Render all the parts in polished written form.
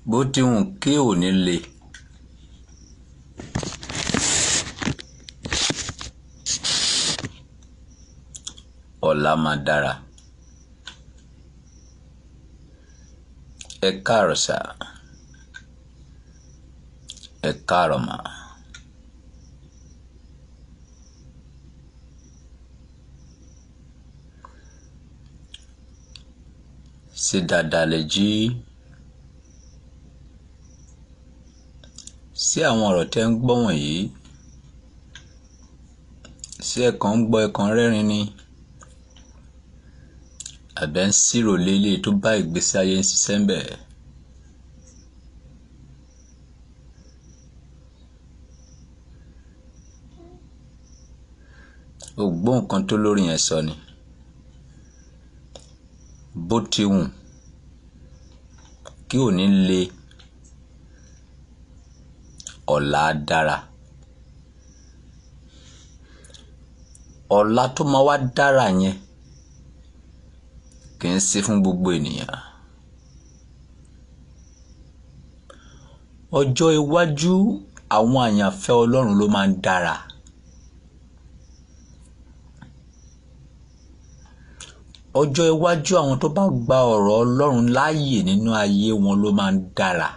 bó ti wù kí òní le. Ọ̀la máa dára. Ẹ káàárọ̀ sà. Ẹ káàárọ̀ mà. Ṣé dáadáa lẹ jí? Sí àwọn ọ̀rọ̀ tẹ́ ń gbọ́ wọ̀nyí. Sí ẹ̀kan ń gbọ́ ẹ̀kan rẹ́rìn ni. Àbẹ́ ń sírò lélẹ̀ tó bá ìgbésí ayé ń ṣiṣẹ́ ń bẹ̀. Ó gbọ́ nǹkan tó lórí yẹn sọ ni. Bó ti wù kí òní le, ọ̀la dára. Ọ̀la tó máa wá dára yẹn kì í ṣe fún gbogbo ènìyàn. Ọjọ́ iwájú àwọn àyànfẹ́ Ọlọ́run ló máa ń dára. Ọjọ́ iwájú àwọn tó bá gba ọ̀rọ̀ Ọlọ́run láàyè nínú ayé wọn ló máa ń dára.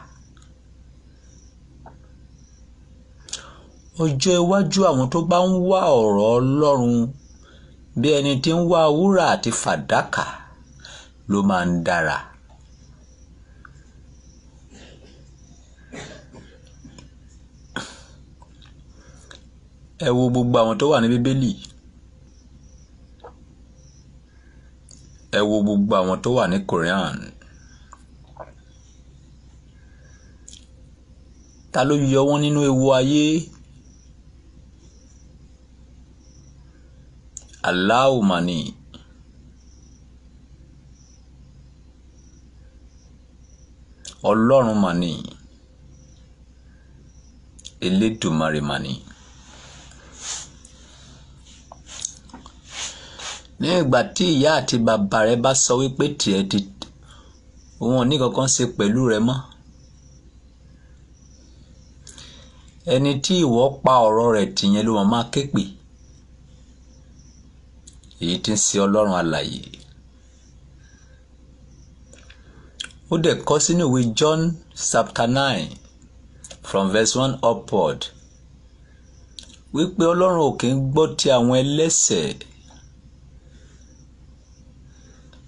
Ọjọ́ iwájú àwọn tó bá ń wá ọ̀rọ̀ Ọlọ́run bí ẹni tí ń wá wúrà àti fàdákà ló máa ń dára. Ẹ wo gbogbo àwọn tó wà ní Bíbélì. Ẹ wo gbogbo àwọn tó wà ní Quran. Ta ló yọ wọ́n nínú ewu ayé? Allahu mà ni. Ọlọ́run mà ni. Elédùmarè mà ni. Ní ìgbà tí ìyá àti bàbá rẹ bá sọ wípé tiẹ̀ ti wọn ò ní kankan ṣe pẹ̀lú rẹ mọ́, ẹni tí ìwọ pa ọ̀rọ̀ rẹ̀ tì yẹn ló máa ké pè. Èyí tí ń ṣe Ọlọ́run alààyè. Ó dẹ̀ kọ sínú ìwé John chapter 9 from verse 1 upward wípé Ọlọ́run ò kì í gbọ́ ti àwọn ẹlẹ́ṣẹ̀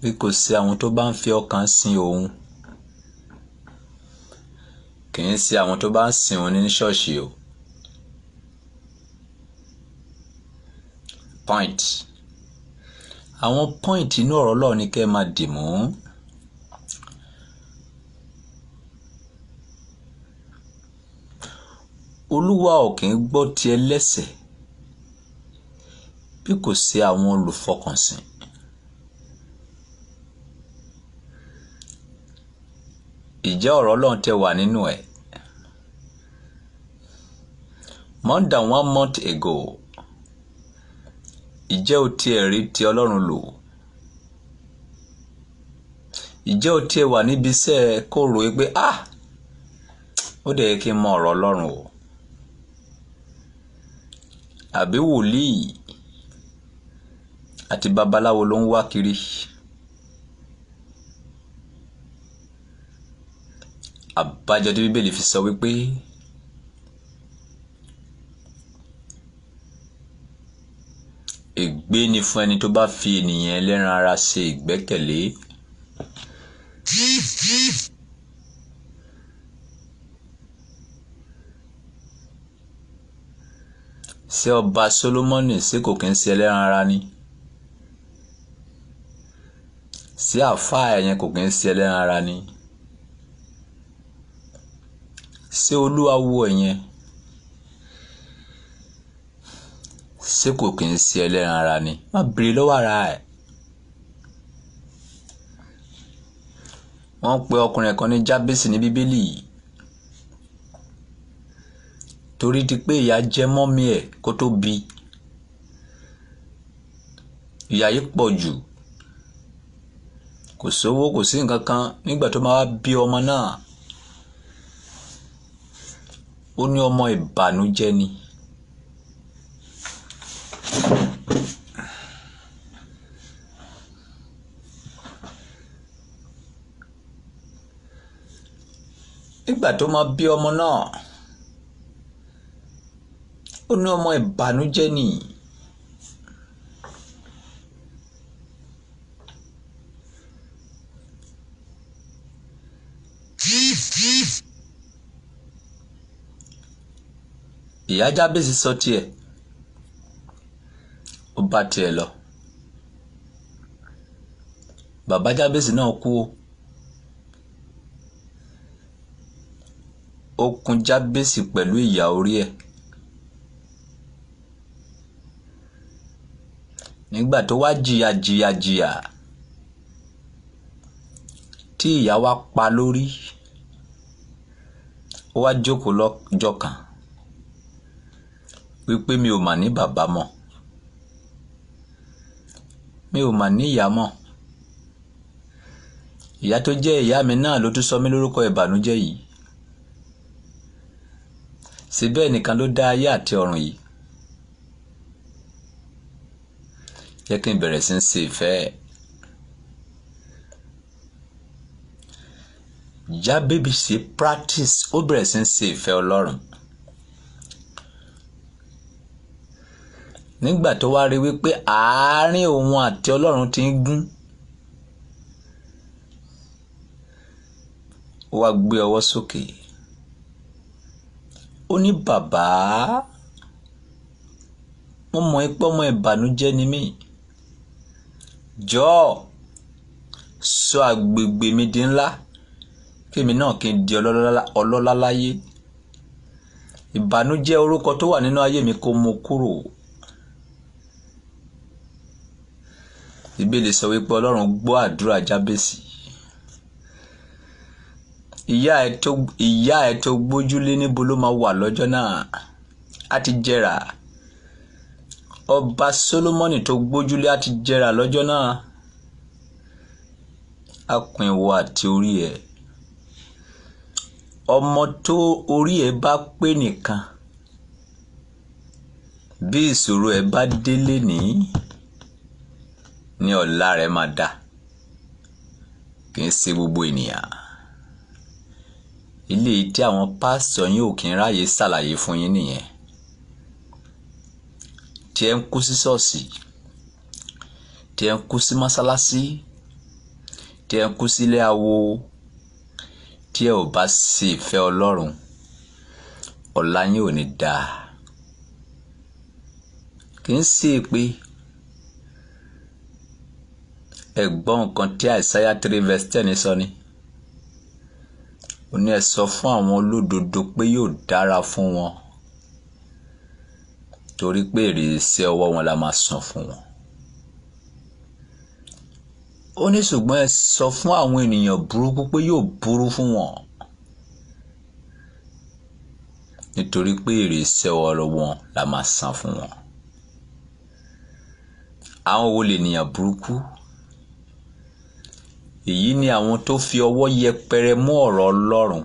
bí kò sí àwọn tó bá ń fi ọkàn sin òun. Kì í ṣe àwọn tó bá ń sìn òun ní ṣọ́ọ̀ṣì o. Point. Àwọn point inú ọ̀rọ̀ Ọlọ́run ni kẹ́ máa dì mú. Olúwa ò kì í gbọ́ ti ẹlẹ́ṣẹ̀ bí kò sí àwọn olùfọkànsìn. Ìjẹ́ ọ̀rọ̀ Ọlọ́run tẹ́ wà nínú ẹ̀. More than 1 month ago, ìjẹ́ o tiẹ̀ rí ti Ọlọ́run lò? Ìjẹ́ o tiẹ̀ wà níbi iṣẹ́ kó rò pé ó dẹ̀ kí n mọ ọ̀rọ̀ Ọlọ́run o? Àbí wòlíì àti babaláwo ló ń wá kiri? Àbájọ tí Bíbélì fi sọ wípé ègbé ni fún ẹni tó bá fi ènìyàn ẹlẹ́ran ara ṣe ìgbẹ́kẹ̀lé. Ṣé ọba Sólómọ́nì ṣé kò kí ń ṣe ẹlẹ́ran ara ni? Ṣé àfáà ẹ̀yẹn kò kí ń ṣe ẹlẹ́ran ara ni? Ṣé olúwawo ẹ̀yẹn ṣé kò kí ń ṣe ẹlẹ́ran ara ni? Má bèrè lọ́wọ́ ara ẹ̀. Wọ́n pe ọkùnrin kan ní Jábésì ní Bíbélì torí ti pé ìyà jẹ mọ́mí ẹ̀ kó tó bí. Ìyà yìí pọ̀ jù. Kò sówó kò sí nǹkan kan nígbà tó máa wá bí ọmọ náà. ó ní ọmọ ìbànújẹ́ ni. Nígbà tó máa bí ọmọ náà, ó ní ọmọ ìbànújẹ́ ni. Ìyá Jábésì sọ tiẹ̀, ó bá tiẹ̀ lọ. Bàbá Jábésì náà kú o. Ó kùn Jábésì pẹ̀lú ìyà orí ẹ̀. Nígbà tó wá jìyà tí ìyà wá pa lórí, ó wá jókòó lọ́jọ́ kan wípé mi ò mà ní bàbá mọ́, mi ò mà ní ìyá mọ́. Ìyá tó jẹ́ ìyá mi náà ló tún sọ mí lórúkọ ìbànújẹ́ yìí. Síbẹ̀ nìkan ló dá ayé àti ọ̀run yìí. Jẹ́ kí n bẹ̀rẹ̀ sí ń ṣe ìfẹ́ ẹ̀. Jábésì practice, ó bẹ̀rẹ̀ sí ń ṣe ìfẹ́ Ọlọ́run. Nígbà tó wá rí wípé àárín òun àti Ọlọ́run ti ń gún, ó wá gbé ọwọ́ sókè. Ó ní bàbá, mo mọ̀ pé ọmọ ìbànújẹ́ ni mí. Jọ̀ọ́ sọ agbègbè mi di ńlá, kémi náà kí n di ọlọ́lá láyé. Ìbànújẹ́ orúkọ tó wà nínú ayé mi kó mú kúrò. Bíbélì sọ wípé Ọlọ́run gbọ́ àdúrà Jábésì. Ìyá ẹ̀ tó gbójúlé níbo ló máa wà lọ́jọ́ náà? Á ti jẹrà. Ọba Sólómọ́nì tó gbójúlé á ti jẹrà lọ́jọ́ náà. Á pín ìwọ àti orí ẹ̀. Ọmọ tó orí ẹ̀ bá pé nìkan, bí ìṣòro ẹ̀ bá délé ní ọ̀la rẹ̀ máa dà. Kì í ṣe gbogbo ènìyàn. Ilé tí àwọn pásítọ̀ yín ò kí ń ráyè ṣàlàyé fún yín nìyẹn. Tí ẹ ń kú sí ṣọ́ọ̀ṣì, tí ẹ ń kú sí mọ́sálásí, tí ẹ ń kú sílé awo, tí ẹ ò bá ṣe ìfẹ́ Ọlọ́run, ọ̀la yín ò ní dáa. Kì í ṣe pé ẹ̀gbọ́n nǹkan tí Àìsáyà 3:10 sọ ni. Ó ní ẹ sọ fún àwọn olódodo pé yóò dára fún wọn, torí pé èrè iṣẹ́ ọwọ́ wọn la máa san fún wọn. Ó ní ṣùgbọ́n ẹ sọ fún àwọn ènìyàn burúkú pé yóò burú fún wọn, nítorí pé èrè iṣẹ́ ọwọ́ wọn la máa san fún wọn. Àwọn wo lè ènìyàn burúkú? Èyí ni àwọn tó fi ọwọ́ yẹpẹrẹ mú ọ̀rọ̀ Ọlọ́run.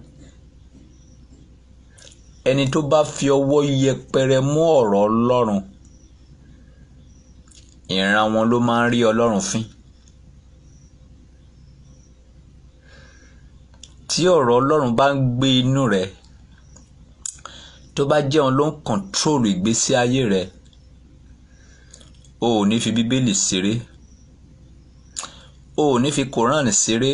Ẹni tó bá fi ọwọ́ yẹpẹrẹ mú ọ̀rọ̀ Ọlọ́run, ìran wọn ló máa ń rí Ọlọ́run fín. Tí ọ̀rọ̀ Ọlọ́run bá ń gbé inú rẹ, tó bá jẹ́ òun ló ń kọ̀ntrólù ìgbésí ayé rẹ, o ò ní fi Bíbélì ṣeré, o ò ní fi Kòránì ṣeré,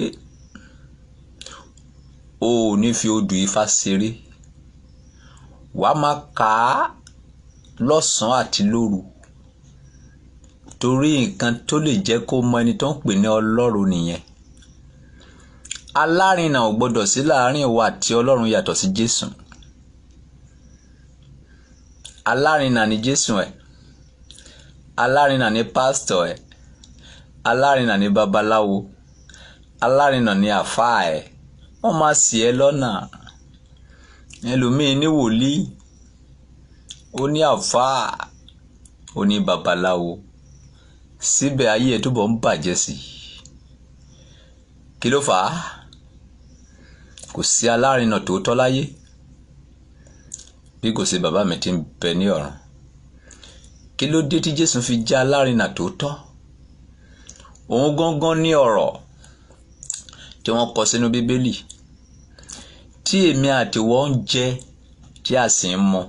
o ò ní fi odù Ifá ṣeré. Wà á máa kà á lọ́sàn-án àti lóru, torí nǹkan tó lè jẹ́ kó mọ ẹni tó ń pè ní Ọlọ́run nìyẹn. Alárinà ò gbọdọ̀ sí láàrin ìwọ àti Ọlọ́run yàtọ̀ sí Jésù. Alárinà ni Jésù ẹ̀, alárinà ni pásítọ̀ ẹ̀, alárinà ni babaláwo, alárinà ni àfáà ẹ̀. Wọ́n máa ṣì ẹ́ lọ́nà. Ẹlòmíín ní wòlíì, ó ní àfáà, ó ní babaláwo, síbẹ̀ ayé ẹ̀ túbọ̀ ń bàjẹ́ sí. Kí ló fà á? Kò sí alárinà tòótọ́ láyé. bí kò sí bàbá mi tí ń bẹ ní ọ̀run. Kí ló dé tí Jésù fi jẹ́ alárinà tòótọ́? Òun gangan ní ọ̀rọ̀ tí wọ́n kọ sínú Bíbélì, tí èmi àti wọ́n ń jẹ tí a sì ń mu.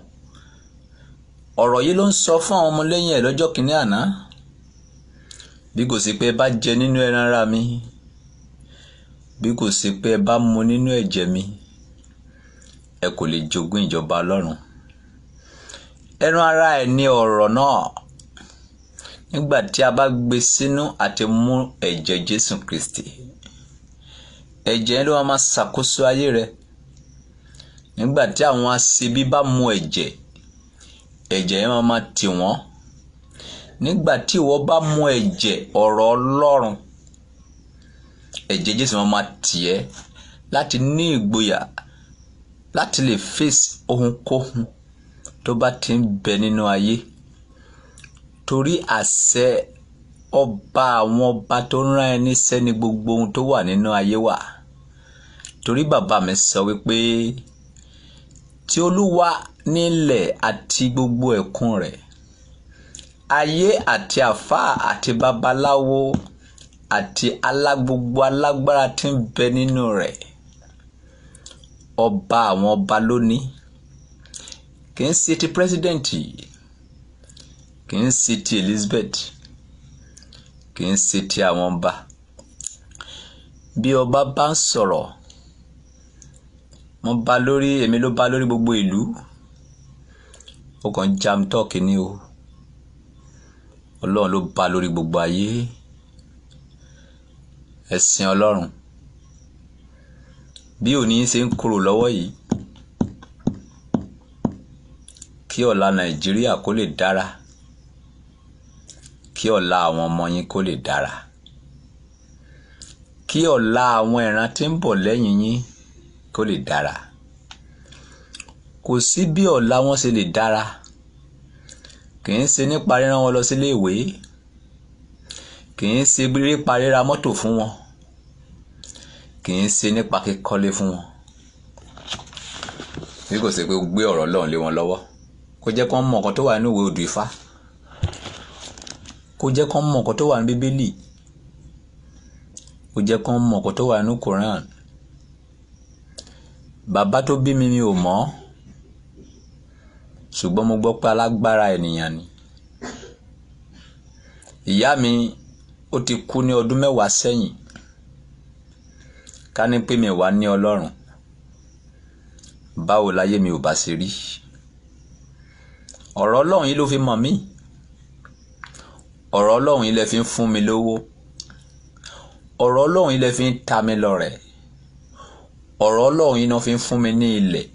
Ọ̀rọ̀ yìí ló ń sọ fún àwọn ọmọlẹ́yìn ẹ̀ lọ́jọ́ kìíní àná. Bí kò sí pé ẹ bá jẹ nínú ẹran ara mi, bí kò sí pé ẹ bá mu nínú ẹ̀jẹ̀ mi, ẹ kò lè jogún ìjọba Ọlọ́run. Ẹran ara ẹ̀ ní ọ̀rọ̀ náà. Nígbà tí a bá gbé sínú àti mú ẹ̀jẹ̀ Jésù Kristi, ẹ̀jẹ̀ ló máa ṣàkóso ayé rẹ̀. Nígbà tí àwọn aṣebi bá mu ẹ̀jẹ̀, ẹ̀jẹ̀ yẹn máa tì wọ́n. Nígbà tí ìwọ bá mu ẹ̀jẹ̀ ọ̀rọ̀ Ọlọ́run, ẹ̀jẹ̀ Jésù máa tì ẹ́ láti ní ìgboyà láti lè face ohunkóhun tó bá ti ń bẹ nínú ayé. Torí àṣẹ ọba àwọn ọba tó ń rán ẹni sẹ́ni gbogbo ohun tó wà nínú ayé wà. Torí bàbá mi sọ wípé tí Olúwa nílẹ̀ àti gbogbo ẹ̀kún rẹ̀, ayé àti àfáà àti babaláwo àti gbogbo alágbára tí ń bẹ nínú rẹ̀, ọba àwọn ọba lónìí. Kì í ṣe ti pírẹsidẹ́ǹtì, kì í ṣe ti Elizabeth, kì í ṣe ti àwọn ọba. Bí ọba bá ń sọ̀rọ̀, èmi ló bá lórí gbogbo ìlú. Ó kàn jam talk ni o. Ọlọ́run ló bá lórí gbogbo ayé. Ẹ̀sìn Ọlọ́run. Bí òní ṣe ń kúrò lọ́wọ́ yìí, kí ọ̀la Nàìjíríà kó lè dára, kí ọ̀la àwọn ọmọ yín kó lè dára, kí ọ̀la àwọn ìran tí ń bọ̀ lẹ́yìn yín kó lè dára. Kò sí bí ọ̀la wọn ṣe lè dára, kì í ṣe nípa rírán wọn lọ sílé ìwé, kì í ṣe nípa ríra mọ́tò fún wọn, kì í ṣe nípa kíkọ́lé fún wọn. Bí kò ṣe pé ó gbé ọ̀rọ̀ Ọlọ́run lé wọn lọ́wọ́, kó jẹ́ kó mọ̀ nǹkan tó wà nínú ìwé odù Ifá, kó jẹ́ kó mọ̀ nǹkan tó wà ní Bíbélì, kó jẹ́ kó mọ̀ nǹkan tó wà nínú Quran. Bàbá tó bí mi ò mọ̀, ṣùgbọ́n mo gbọ́ pé alágbára ènìyàn ni. Ìyá mi ó ti kú ní ọdún 10 sẹ́yìn. Ká ní pé mi wà ní Ọlọ́run, báwo láyé mi ò bá ṣe rí? Ọ̀rọ̀ Ọlọ́run yìí ló fi mọ̀ mí. Ọ̀rọ̀ Ọlọ́run yìí lẹ fi ń fún mi lówó. Ọ̀rọ̀ Ọlọ́run yìí lẹ fi ń ta mi lọ́rẹ. Ọ̀rọ̀ Ọlọ́run yìí náà fi ń fún mi ní ilẹ̀.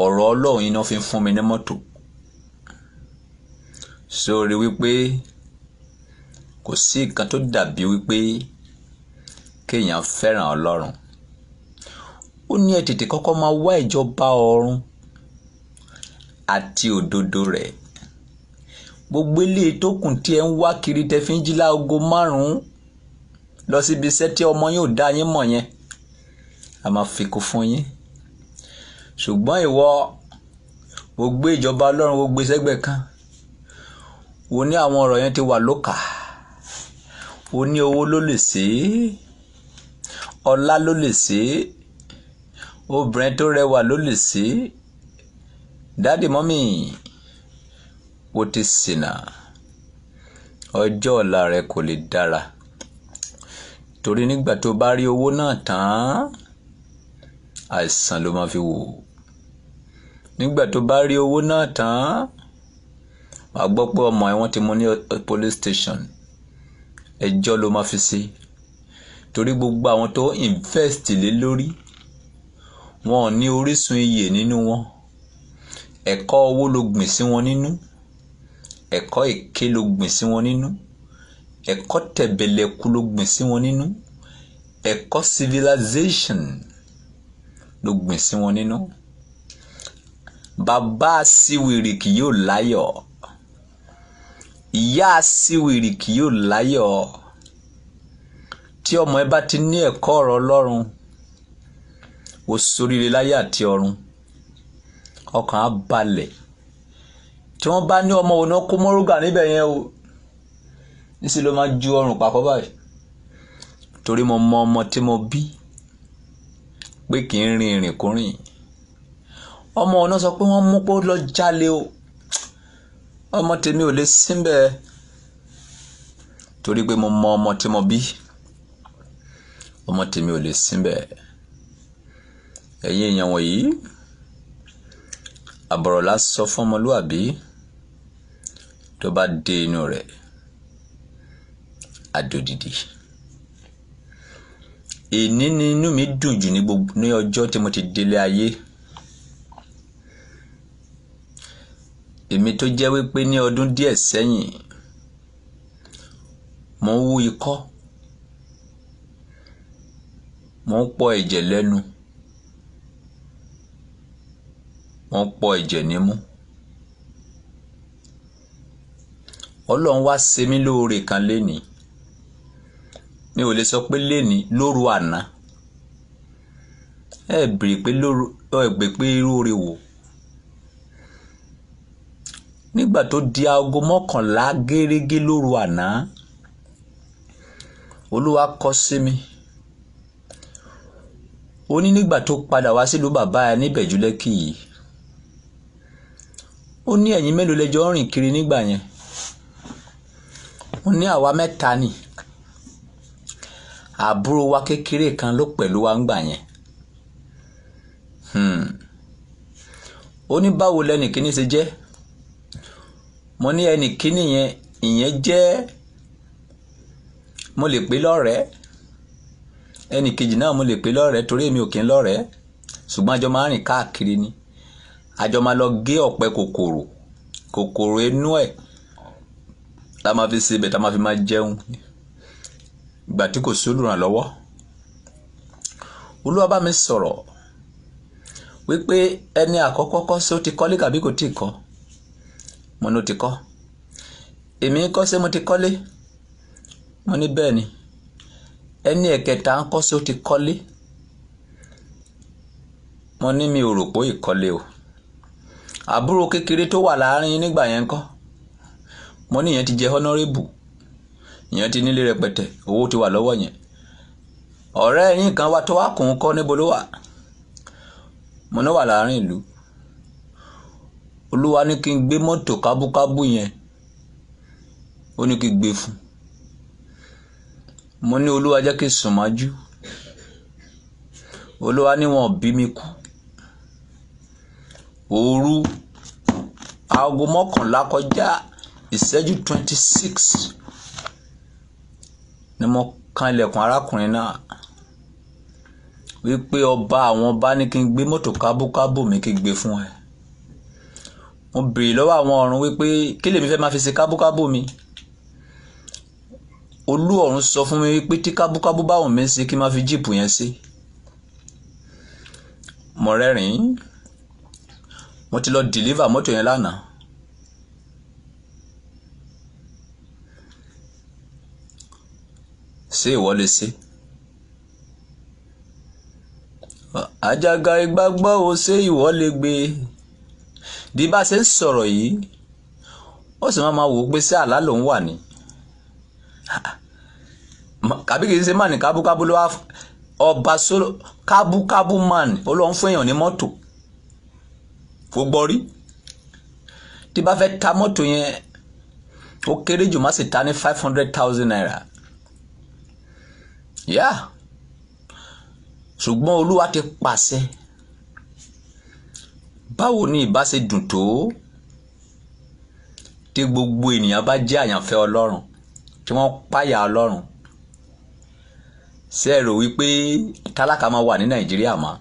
Ọ̀rọ̀ Ọlọ́run yìí náà fi ń fún mi ní mọ́tò. Sórí wípé kò sí nǹkan tó dàbí wípé kéèyàn fẹ́ràn Ọlọ́run. Ó ní ẹ tètè kọ́kọ́ máa wá ìjọba ọ̀run àti òdodo rẹ̀. Gbogbo ilé tó kù tí ẹ ń wá kiri tẹ fi ń jí láago 5 lọ síbi iṣẹ́ tí ọmọ yóò dá yín mọ̀ yẹn, a máa fi kú fún yín. Ṣùgbọ́n ìwọ gbogbo ìjọba Ọlọ́run gbogbo sẹ́gbẹ̀ kan. Wo ní àwọn ọ̀rọ̀ yẹn ti wà lókà. Wo ní owó ló lè ṣe é, ọlá ló lè ṣe é, obìnrin tó rẹwà ló lè ṣe é. Daddy, mommy, ó ti ṣìnà. Ọjọ́ ọ̀la rẹ kò lè dára. Torí nígbà tó bá rí owó náà tán, àìsàn ló máa fi wò. Nígbà tó bá rí owó náà tán, wàá gbọ́ pé ọmọ ẹ̀ wọ́n ti mú ní police station. Ẹjọ́ ló máa fi ṣe. Torí gbogbo àwọn tó invest lé lórí, wọn ò ní orísun iyè nínú wọn. Ẹ̀kọ́ owó ló gbìn sí wọn nínú. Ẹ̀kọ́ èké ló gbìn sí wọn nínú. Ẹ̀kọ́ tẹ̀bẹ̀lẹ̀kú ló gbìn sí wọn nínú. Ẹ̀kọ́ civilization ló gbìn sí wọn nínú. Bàbá aṣiwèrè kì yóò láyọ̀. Ìyá aṣiwèrè kì yóò láyọ̀. Tí ọmọ ẹ bá ti ní ẹ̀kọ́ ọ̀rọ̀ Ọlọ́run, ó ṣoríire láyé àti ọ̀run. ọkàn á balẹ̀. Tí wọ́n bá ní ọmọ òun kó mọ́rúgà níbẹ̀ yẹn o, níṣẹ́ ló máa ju ọrùn papọ̀ báyìí. Torí mo mọ ọmọ tí mo bí pé kì í rin ìrìnkúrìn. Ọmọ òun sọ pé wọ́n mú pé ó lọ jalè o. Ọmọ tèmi ò lè síbẹ̀ torí pé mo mọ ọmọ tí mo bí. Ọmọ tèmi ò lè síbẹ̀. Ẹ̀yin èèyàn wọ̀nyí, àbọ̀rọ̀ la sọ fún ọmọlúwàbí tó bá dé inú rẹ̀ àdòdìdì. Èní ni inú mi dùn jù ní ọjọ́ tí mo ti délé ayé. Èmi tó jẹ́ wípé ní ọdún díẹ̀ sẹ́yìn mo ń wú ikọ́, mo ń pọ̀ ẹ̀jẹ̀ lẹ́nu, mo ń pọ̀ ẹ̀jẹ̀ nímú. Ọlọ́run wá ṣe mí lóore kan lénìí. Mi ò lè sọ pé lénìí, lóru àná. Ẹ gbé pé irú oore wò. Nígbà tó di aago 11 gẹ́rẹ́gẹ́ lóru àná, Olúwa kọ sí mi. Ó ní nígbà tó padà wá sílùú bàbá ẹ ní Ìbẹ̀jú Lẹ́kì yìí, ó ní ẹ̀yin mélòó lẹ́jọ́ rìn kiri nígbà yẹn. Ó ní àwa 3 ni. Àbúrò wa kékeré kan ló pẹ̀lú wa ńgbà yẹn. Ó ní báwo lẹ́nì kíní ṣe jẹ́? Mo ní ẹnì kíní yẹn, ìyẹn jẹ́, mo lè pè lọ́rẹ̀ẹ́. Ẹnì kejì náà mo lè pè lọ́rẹ̀ẹ́ torí èmi ò kí ń lọ́rẹ̀ẹ́. Ṣùgbọ́n àjọ máa ń rìn káàkiri ni. Àjọ máa lọ gé ọ̀pẹ kòkòrò inú ẹ̀ la máa fi ṣe ibẹ̀ tá máa fi máa jẹun. Ìgbà tí kò sí olùrànlọ́wọ́, Olúwa bá mi sọ̀rọ̀ wípé ẹni àkọ́kọ́ kọ́ sí ó ti kọ́lé tàbí kò tí ì kọ́. Mo ní ó ti kọ́. Èmi ń kọ́ sí mo ti kọ́lé. Mo ní bẹ́ẹ̀ ni. Ẹni ẹ̀kẹta ń kọ́ sí ó ti kọ́lé. Mo ní mi ò rò pé ìkọ́lé o. Àbúrò kékeré tó wà láàrin nígbà yẹn ńkọ́. Mo ní ìyẹn ti jẹ́ honorable. Ìyẹn ti nílé rẹpẹtẹ, owó ti wà lọ́wọ́ yẹn. Ọ̀rẹ́ yín kan wá tó wá kùn kọ́ níbo ló wà. Mo ní wà láàrin ìlú. Olúwa ní kí n gbé mọ́tò kábúkábú yẹn. Ó ní kí n gbé fún. Mo ní Olúwa jẹ́ kí n sùn mọ́jú. Olúwa ní wọn bí mi kú. Òru aago 11 kọjá ìṣẹ́jú 26 ni mo kan ilẹ̀kùn arákùnrin náà wípé ọba àwọn ọba ní kí n gbé mọ́tò kábúkábú mi kí n gbé fún ẹ. Mo béèrè lọ́wọ́ àwọn ọ̀run wípé kí lèmi fẹ́ máa fi ṣe kábúkábú mi. Olú ọ̀run sọ fún mi wípé tí kábúkábú bá wùn mí ṣe kí n máa fi jíìpù yẹn sí. Mo rẹ́rìn-ín. Mo ti lọ deliver mọ́tò yẹn lánàá. Ṣé ìwọ lè ṣe? Àjàgà ìgbàgbọ́ o, ṣé ìwọ lè gbé? Bí bá ṣe ń sọ̀rọ̀ yìí, ó sì máa wò pé sí àlá lòun wà ní. Kàbí kìí ṣe máa ní kábúkábú ló wá ọba sólò kábúkábú man ó lọ ń fún èèyàn ní mọ́tò. Kò gbọ́ rí. Tí bá fẹ́ ta mọ́tò yẹn, ó kéré jù má sì ta ní 500,000 naira. Yeah. Ṣùgbọ́n Olúwa ti pàṣẹ. Báwo ni ìbá ṣe dùn tó tí gbogbo ènìyàn bá jẹ́ àyànfẹ́ Ọlọ́run, tí wọ́n páyà Ọlọ́run. Ṣé ẹ rò wípé tálákà máa wà ní Nàìjíríà mọ́?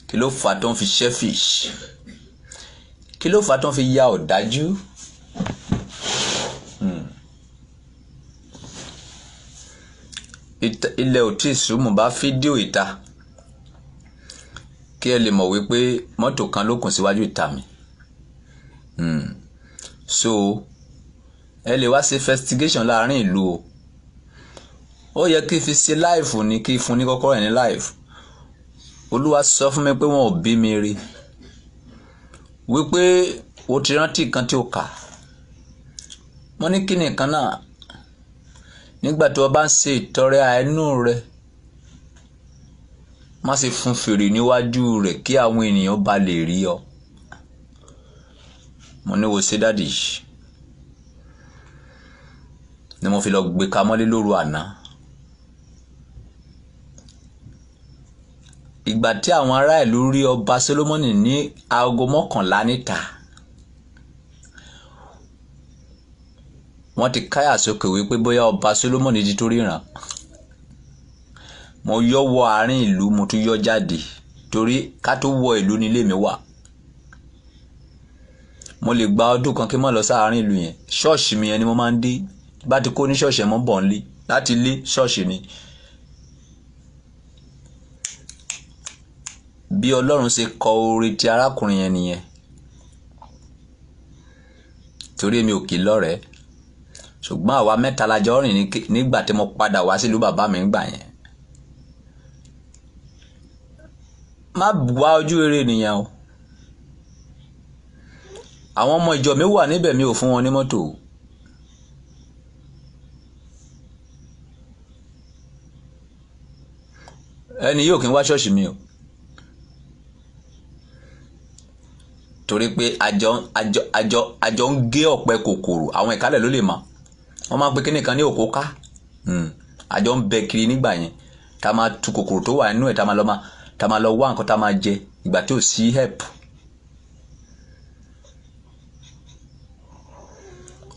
Kí ló fà tó ń fi selfish? Kí ló fà tó ń fi ya ọ̀dájú? Ilẹ̀ ò tí sùn, mo bá fídíò ìta kí ẹ lè mọ̀ wípé mọ́tò kan ló kùn síwájú ìta mi. So ẹ lè wá ṣe investigation láàrin ìlú o. Ó yẹ kí fi ṣe live ní kí fún ní kọ́kọ́rọ́ ẹ̀ ní live. Olúwa sọ fún mi pé wọn ò bí mi rí, wípé o ti rántí nǹkan tí o kà. Mo ní kí ni nǹkan náà? Nígbà tí o bá ń ṣe ìtọrẹ àánú rẹ, má ṣe fún fèrè níwájú rẹ̀ kí àwọn ènìyàn bá lè rí ọ. Mo ní wo ṣe dáàdì, ni mo fi lọ gbé kamọ́lé lóru àná. Ìgbà tí àwọn ará ìlú rí ọba Sólómọ́nì ní aago 11 níta, wọ́n ti káyà sókè wípé bóyá ọba Sólómọ́nì ti tó ríran. Mo yọ wọ àárín ìlú, mo tún yọ jáde, torí ká tó wọ ìlú nílé mi wà. Mo lè gba ọdún kan kí n má lọ sáàárín ìlú yẹn. Ṣọ́ọ̀ṣì mi yẹn ni mo máa ń dé. Bá ti kó ní ṣọ́ọ̀ṣì ẹ̀ mọ́ bọ̀ nílé, láti ilé ṣọ́ọ̀ṣì ni. Bí Ọlọ́run ṣe kọ oore ti arákùnrin yẹn nìyẹn. Torí èmi ò kì í lọ́rẹ̀ẹ́. Ṣùgbọ́n àwa mẹ́ta la jọ rìn nígbà tí mo padà wá sílùú bàbá mi ńgbà yẹn. Má wá ojú rere nìyẹn o. Àwọn ọmọ ìjọ mi wà níbẹ̀, mi ò fún wọn ní mọ́tò. Ẹni yóò kí n wá ṣọ́ọ̀ṣì mi o. Torí pé àjọ ń gé ọ̀pẹ kòkòrò, àwọn ìkálẹ̀ ló lè mọ̀. Wọ́n máa ń pe kíní kan ní òkóká. Àjọ ń bẹ kiri nígbà yẹn. Tá máa tu kòkòrò tó wà nínú ẹ̀, tá máa lọ wá nǹkan tá máa jẹ ìgbà tí ò sí help.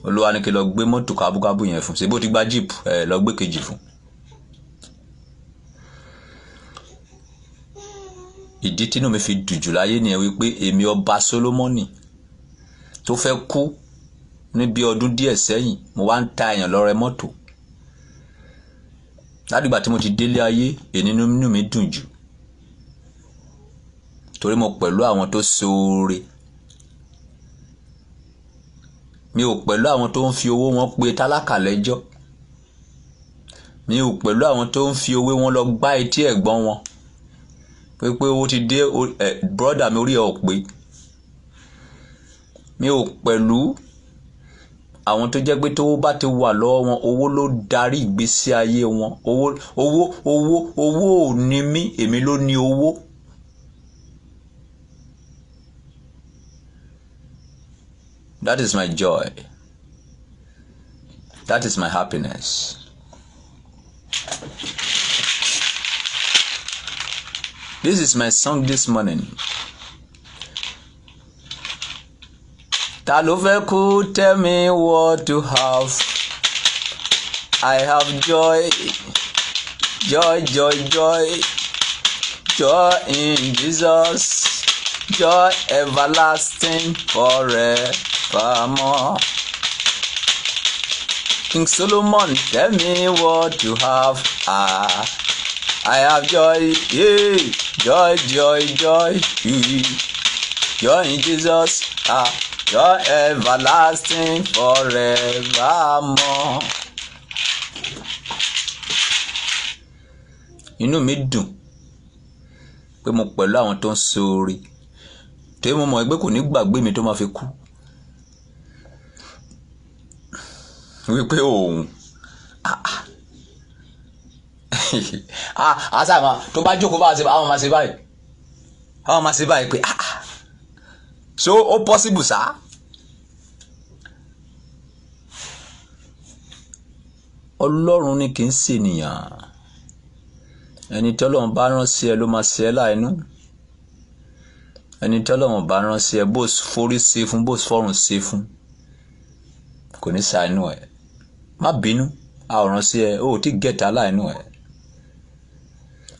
Olúwa ní kí lọ gbé mọ́tò kábúkábú yẹn fún. Ṣé bó ti gba jíìpù, lọ gbé kejì fún. Ìdí tínú mi fi dùn jù láyé nìyẹn wípé èmi ọba Sólómọ́nì tó fẹ́ kú ní bí ọdún díẹ̀ sẹ́yìn, mo wá ń ta èèyàn lọ́rẹ mọ́tò. Látìgbà tí mo ti délé ayé, inú mi dùn jù. Torí mo pẹ̀lú àwọn tó ṣoore. Mi ò pẹ̀lú àwọn tó ń fi owó wọn pe tálákà lẹ́jọ́. Mi ò pẹ̀lú àwọn tó ń fi owó wọn lọ gbá etí ẹ̀gbọ́n wọn. Pé owó ti dé, brọ́dà mi orí ẹ̀ ò pé. Mi ò pẹ̀lú àwọn tó jẹ́ pé tó bá ti wà lọ́wọ́ wọn, owó ló darí ìgbésí ayé wọn. Owó ò ní mí, èmi ló ní owó. That is my joy. That is my happiness. This is my song this morning. Ta ló fẹ́ kú, tell me what to have. I have joy, joy, joy, joy, joy in Jesus, joy everlasting forevermore. King Solomon, tell me what to have. I have joy, yeah, joy, joy, joy, joy in Jesus, joy everlasting forevermore. Inú mi dùn pé mo pẹ̀lú àwọn tó ń ṣoore, tí mo mọ̀ pé kò ní gbàgbé mi tó máa fi kú. Wípé òun àṣà tó bá jókòó bá ṣe àwọn máa ṣe báyìí, àwọn máa ṣe báyìí pé so ó possible sá. Ọlọ́run ni kì í ṣe ènìyàn. Ẹni tí Ọlọ́run bá rán sí ẹ ló máa ṣe ẹ́ láìnú. Ẹni tí Ọlọ́run bá rán sí ẹ, bó forí ṣe fún, bó fọ́rùn ṣe fún, kò ní ṣàánú ẹ. Má bínú, a ò rán sí ẹ, ó ti gẹ̀ta láìnú ẹ.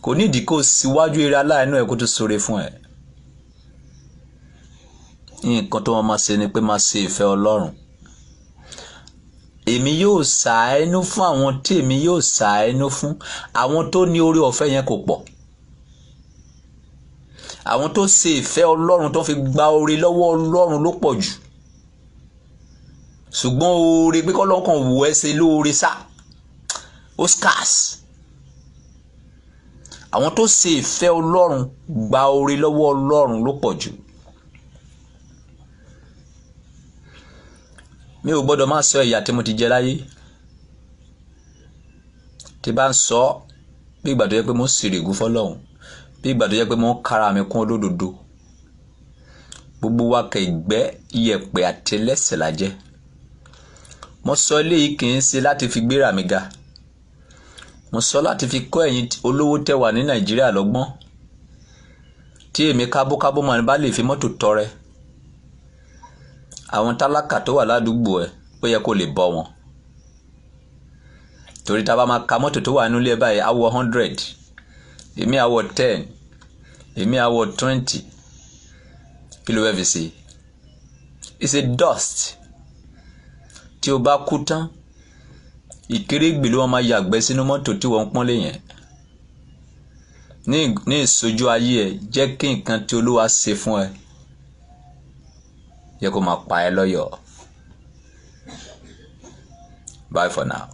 Kò ní ìdí kó síwájú eré aláìnú ẹ kó tó ṣoore fún ẹ. Nǹkan tó máa ṣe ni pé máa ṣe ìfẹ́ Ọlọ́run. Èmi yóò ṣàánú fún àwọn tí èmi yóò ṣàánú fún. Àwọn tó ní orí ọ̀fẹ́ yẹn kò pọ̀. Àwọn tó ṣe ìfẹ́ Ọlọ́run tó fi gba oore lọ́wọ́ Ọlọ́run ló pọ̀ jù. Ṣùgbọ́n oore pé k'Ọlọ́run kàn wò ẹ́ ṣe lóore sá, ó scarce. àwọn tó ṣe ìfẹ́ Ọlọ́run gba oore lọ́wọ́ Ọlọ́run ló pọ̀ jù. Mi ò gbọ́dọ̀ máa sọ ìyà tí mo ti jẹ láyé. Tí bá ń sọ bí ìgbà tó yẹ pé mo ń ṣèrègùn fọ́lọ́run, bí ìgbà tó yẹ pé mo ń kára mi kún olódodo. Gbogbo wa kẹ̀gbẹ́ iyẹ̀pẹ̀ àtẹlẹsẹ̀ la jẹ́. Mo sọ eléyìí kì í ṣe láti fi gbéra mi ga. Mo sọ láti fi kọ́ ẹ̀yin olówó tẹ́ wà ní Nàìjíríà lọ́gbọ́n. Tí èmi kábókábó máa bá lè fi mọ́tò tọrẹ. Àwọn tálákà tó wà ládùúgbò ẹ̀ ó yẹ kó lè bọ́ wọn. Torí tá bá máa ka mọ́tò tó wà nínú ilé báyìí á wọ 100, èmi á wọ 10, èmi á wọ 20. Kí ló fẹ́ fi ṣe? It's a dust. Tí o bá kú tán, ìkérégbè ló máa yàgbẹ́ sínú mọ́tò tí wọ́n ń pọ́nlé yẹn. Ní ìṣojú ayé ẹ, jẹ́ kí nǹkan tí Olúwa ṣe fún ẹ yẹ kó máa pa ẹ́ lọ́yọ̀ọ́. Bye for now.